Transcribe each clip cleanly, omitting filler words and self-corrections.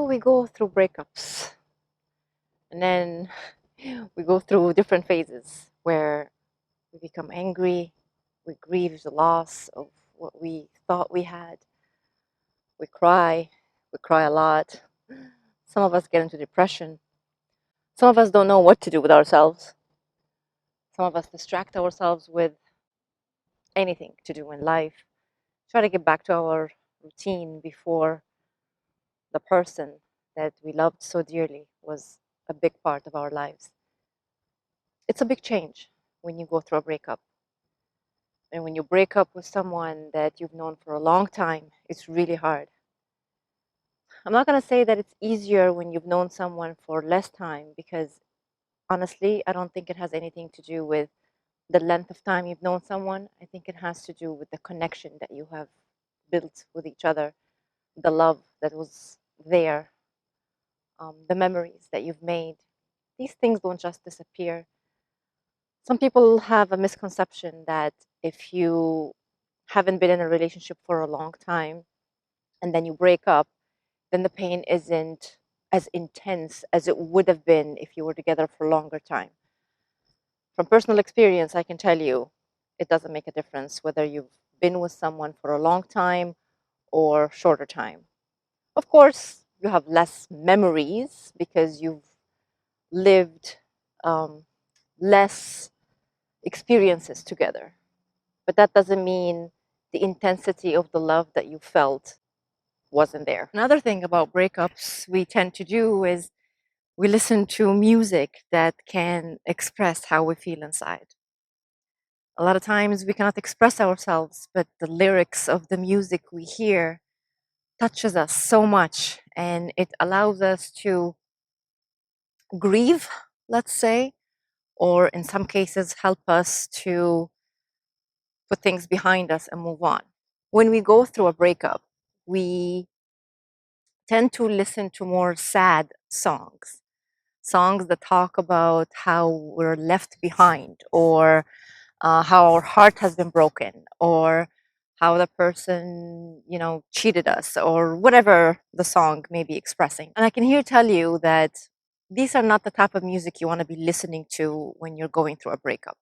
we go through breakups, and then we go through different phases where we become angry, we grieve the loss of what we thought we had, we cry a lot. Some of us get into depression. Some of us don't know what to do with ourselves. Some of us distract ourselves with anything to do in life, try to get back to our routine before the person that we loved so dearly was a big part of our lives. It's a big change when you go through a breakup. And when you break up with someone that you've known for a long time, it's really hard. I'm not going to say that it's easier when you've known someone for less time, because honestly, I don't think it has anything to do with the length of time you've known someone. I think it has to do with the connection that you have built with each other, the love that was there, the memories that you've made. These things don't just disappear. Some people have a misconception that if you haven't been in a relationship for a long time and then you break up, then the pain isn't as intense as it would have been if you were together for a longer time. From personal experience, I can tell you it doesn't make a difference whether you've been with someone for a long time or shorter time. Of course, you have less memories because you've lived less experiences together. But that doesn't mean the intensity of the love that you felt wasn't there. Another thing about breakups we tend to do is we listen to music that can express how we feel inside. A lot of times we cannot express ourselves, but the lyrics of the music we hear touches us so much, and it allows us to grieve, let's say, or in some cases help us to put things behind us and move on. When we go through a breakup, we tend to listen to more sad songs that talk about how we're left behind, or how our heart has been broken, or how the person, cheated us, or whatever the song may be expressing. And I can here tell you that these are not the type of music you want to be listening to when you're going through a breakup.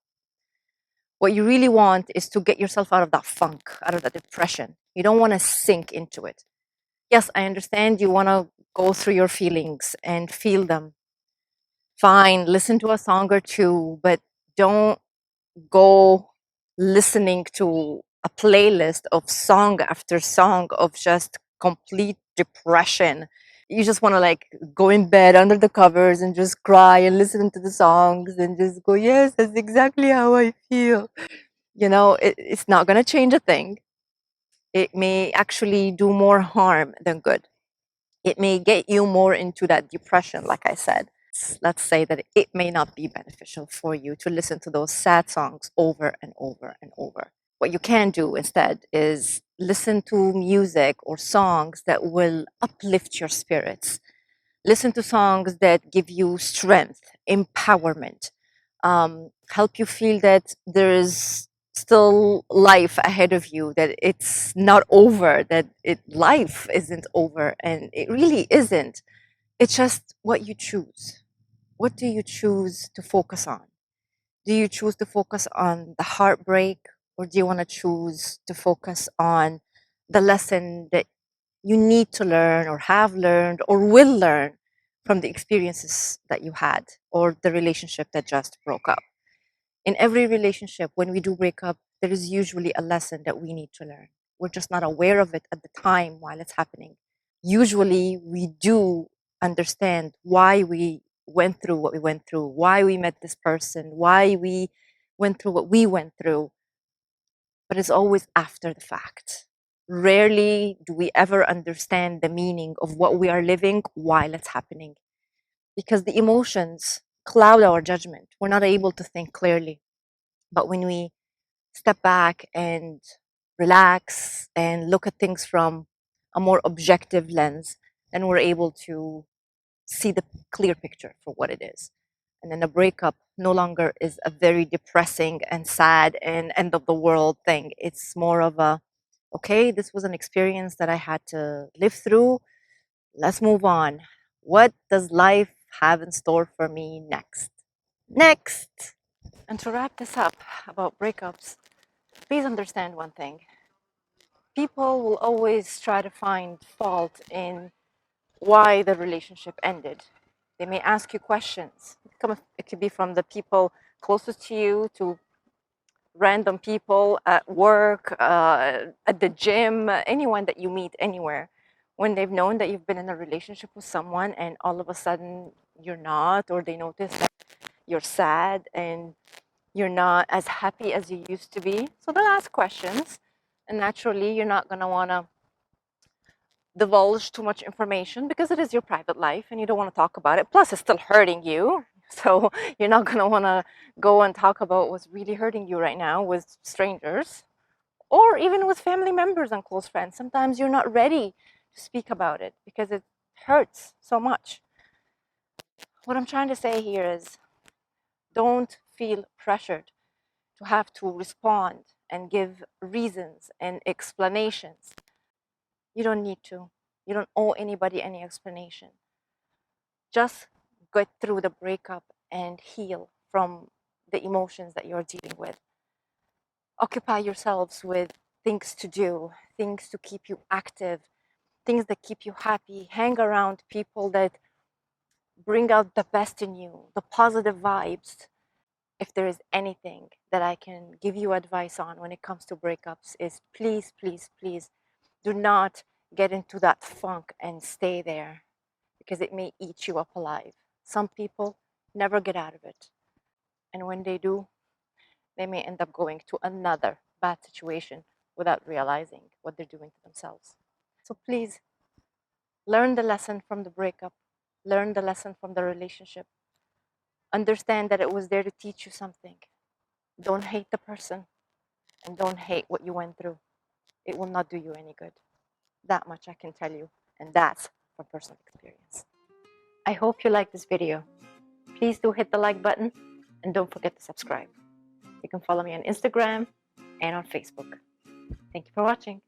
What you really want is to get yourself out of that funk, out of that depression. You don't want to sink into it. Yes, I understand you want to go through your feelings and feel them. Fine, listen to a song or two, but don't go listening to a playlist of song after song of just complete depression. You just want to go in bed under the covers and just cry and listen to the songs and just go, yes, that's exactly how I feel. It's not going to change a thing. It may actually do more harm than good. It may get you more into that depression, like I said. Let's say that it may not be beneficial for you to listen to those sad songs over and over and over. What you can do instead is listen to music or songs that will uplift your spirits. Listen to songs that give you strength, empowerment, help you feel that there is still life ahead of you, that it's not over, that life isn't over, and it really isn't. It's just what you choose. What do you choose to focus on? Do you choose to focus on the heartbreak, or do you want to choose to focus on the lesson that you need to learn, or have learned, or will learn from the experiences that you had, or the relationship that just broke up? In every relationship, when we do break up, there is usually a lesson that we need to learn. We're just not aware of it at the time while it's happening. Usually, we do understand why we went through what we went through, why we met this person, why we went through what we went through, but it's always after the fact. Rarely do we ever understand the meaning of what we are living while it's happening, because the emotions cloud our judgment. We're not able to think clearly. But when we step back and relax and look at things from a more objective lens, then we're able to see the clear picture for what it is. And then a breakup no longer is a very depressing and sad and end of the world thing. It's more of a, okay, this was an experience that I had to live through. Let's move on. What does life have in store for me next? Next! And to wrap this up about breakups, please understand one thing. People will always try to find fault in why the relationship ended. They may ask you questions. It could be from the people closest to you to random people at work, at the gym, anyone that you meet anywhere. When they've known that you've been in a relationship with someone and all of a sudden you're not, or they notice that you're sad and you're not as happy as you used to be. So they'll ask questions, and naturally, you're not going to want to divulge too much information because it is your private life and you don't want to talk about it. Plus, it's still hurting you. So you're not going to want to go and talk about what's really hurting you right now with strangers or even with family members and close friends. Sometimes you're not ready to speak about it because it hurts so much. What I'm trying to say here is don't feel pressured to have to respond and give reasons and explanations. You don't need to. You don't owe anybody any explanation. Just get through the breakup and heal from the emotions that you're dealing with. Occupy yourselves with things to do, things to keep you active, things that keep you happy. Hang around people that bring out the best in you, the positive vibes. If there is anything that I can give you advice on when it comes to breakups is please, please, please do not get into that funk and stay there because it may eat you up alive. Some people never get out of it. And when they do, they may end up going to another bad situation without realizing what they're doing to themselves. So please learn the lesson from the breakup, learn the lesson from the relationship. Understand that it was there to teach you something. Don't hate the person and don't hate what you went through. It will not do you any good. That much I can tell you, and that's from personal experience. I hope you liked this video. Please do hit the like button and don't forget to subscribe. You can follow me on Instagram and on Facebook. Thank you for watching.